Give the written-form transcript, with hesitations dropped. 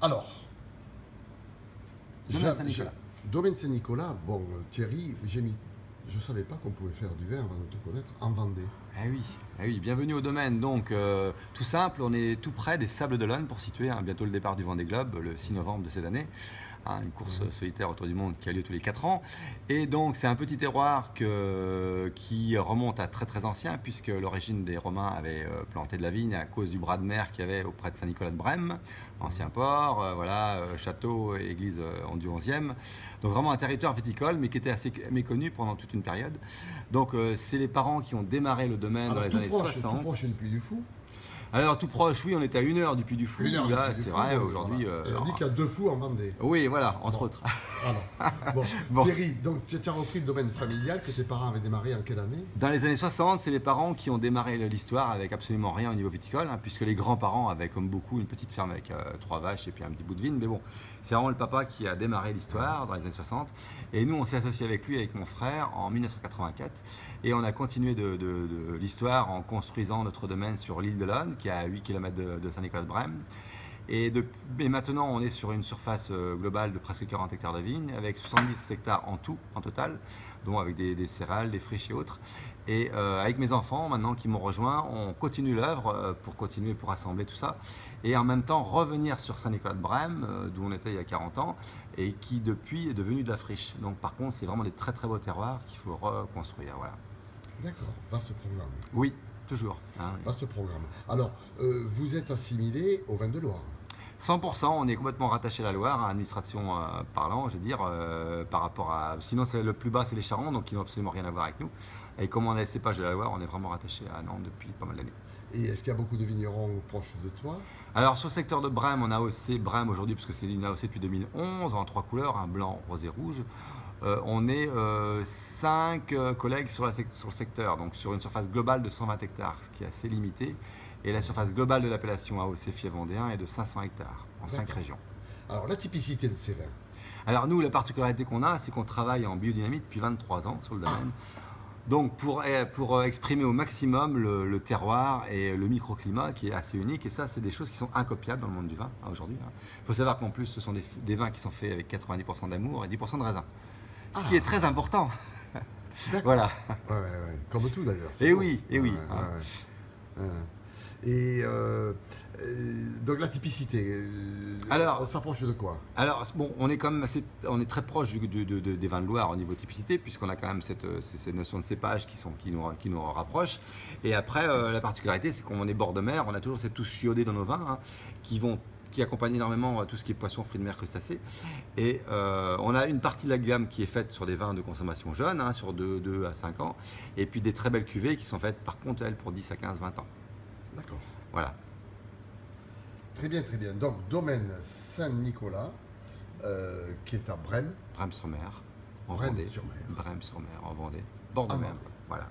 Alors, Domaine Saint-Nicolas. Domaine Saint-Nicolas, bon, Thierry, je ne savais pas qu'on pouvait faire du vin avant de te connaître en Vendée. Eh oui, bienvenue au domaine. Donc, tout simple, on est tout près des Sables d'Olonne pour situer bientôt le départ du Vendée Globe, le 6 novembre de cette année. Une course solitaire autour du monde qui a lieu tous les 4 ans. Et donc, c'est un petit terroir qui remonte à très très ancien, puisque l'origine des Romains avait planté de la vigne à cause du bras de mer qu'il y avait auprès de Saint-Nicolas de Brême, ancien port, château et église du 11e. Donc, vraiment un territoire viticole, mais qui était assez méconnu pendant toute une période. Donc, c'est les parents qui ont démarré le domaine dans les années 60. Tout proche du Puy du Fou. Alors tout proche, oui, on était à 1 heure du Puy du Fou. Là, c'est vrai, aujourd'hui. Voilà. On dit qu'il y a 2 fous en Vendée. Oui, voilà, entre autres. Alors, bon. Thierry, donc tu as repris le domaine familial que tes parents avaient démarré en quelle année? Dans les années 60, c'est les parents qui ont démarré l'histoire avec absolument rien au niveau viticole, puisque les grands-parents avaient, comme beaucoup, une petite ferme avec 3 vaches et puis un petit bout de vigne. Mais bon, c'est vraiment le papa qui a démarré l'histoire dans les années 60. Et nous, on s'est associé avec lui, avec mon frère, en 1984. Et on a continué de l'histoire en construisant notre domaine sur l'île de l'Olonne, qui est à 8 km de Saint-Nicolas de Brême. Et maintenant, on est sur une surface globale de presque 40 hectares de vignes, avec 70 hectares en tout, en total, dont avec des céréales, des friches et autres. Et avec mes enfants, maintenant, qui m'ont rejoint, on continue l'œuvre pour assembler tout ça. Et en même temps, revenir sur Saint-Nicolas de Brême, d'où on était il y a 40 ans, et qui depuis est devenu de la friche. Donc par contre, c'est vraiment des très très beaux terroirs qu'il faut reconstruire. Voilà. D'accord, vaste programme. Oui, toujours. Vaste programme. Alors, vous êtes assimilé au vin de Loire. 100%, on est complètement rattaché à la Loire, à l'administration parlant, je veux dire, par rapport à... Sinon, c'est le plus bas, c'est les Charents, donc ils n'ont absolument rien à voir avec nous. Et comme on a les cépages de la Loire, on est vraiment rattaché à Nantes depuis pas mal d'années. Et est-ce qu'il y a beaucoup de vignerons proches de toi? Alors, sur le secteur de Brême, on a AOC Brême aujourd'hui, parce que c'est une AOC depuis 2011, en 3 couleurs, un blanc, rose et rouge. On est 5 collègues sur le secteur, donc sur une surface globale de 120 hectares, ce qui est assez limité. Et la surface globale de l'appellation AOC Fief Vendéen est de 500 hectares en 5 régions. Alors, la typicité de ces vins? Alors nous, la particularité qu'on a, c'est qu'on travaille en biodynamie depuis 23 ans sur le domaine. Donc pour exprimer au maximum le terroir et le microclimat qui est assez unique. Et ça, c'est des choses qui sont incopiables dans le monde du vin aujourd'hui. Il faut savoir qu'en plus, ce sont des vins qui sont faits avec 90% d'amour et 10% de raisin. Ce qui est très important. Voilà. Ouais. Comme tout d'ailleurs. Et oui, et oui. Et donc la typicité, alors, on s'approche de quoi? Alors bon, on est quand même on est très proche des vins de Loire au niveau typicité, puisqu'on a quand même cette notion de cépage qui nous rapproche. Et après, la particularité, c'est qu'on est bord de mer, on a toujours cette touche iodée dans nos vins, qui accompagne énormément tout ce qui est poisson, fruits de mer, crustacés. Et on a une partie de la gamme qui est faite sur des vins de consommation jeune, sur 2 à 5 ans, et puis des très belles cuvées qui sont faites par contre, elles, pour 10 à 15, 20 ans. D'accord. Voilà. Très bien, très bien. Donc, domaine Saint-Nicolas, qui est à Brême. Brême-sur-Mer, en Brême Vendée. sur mer. Brême-sur-Mer, en Vendée. Bord de mer. Voilà.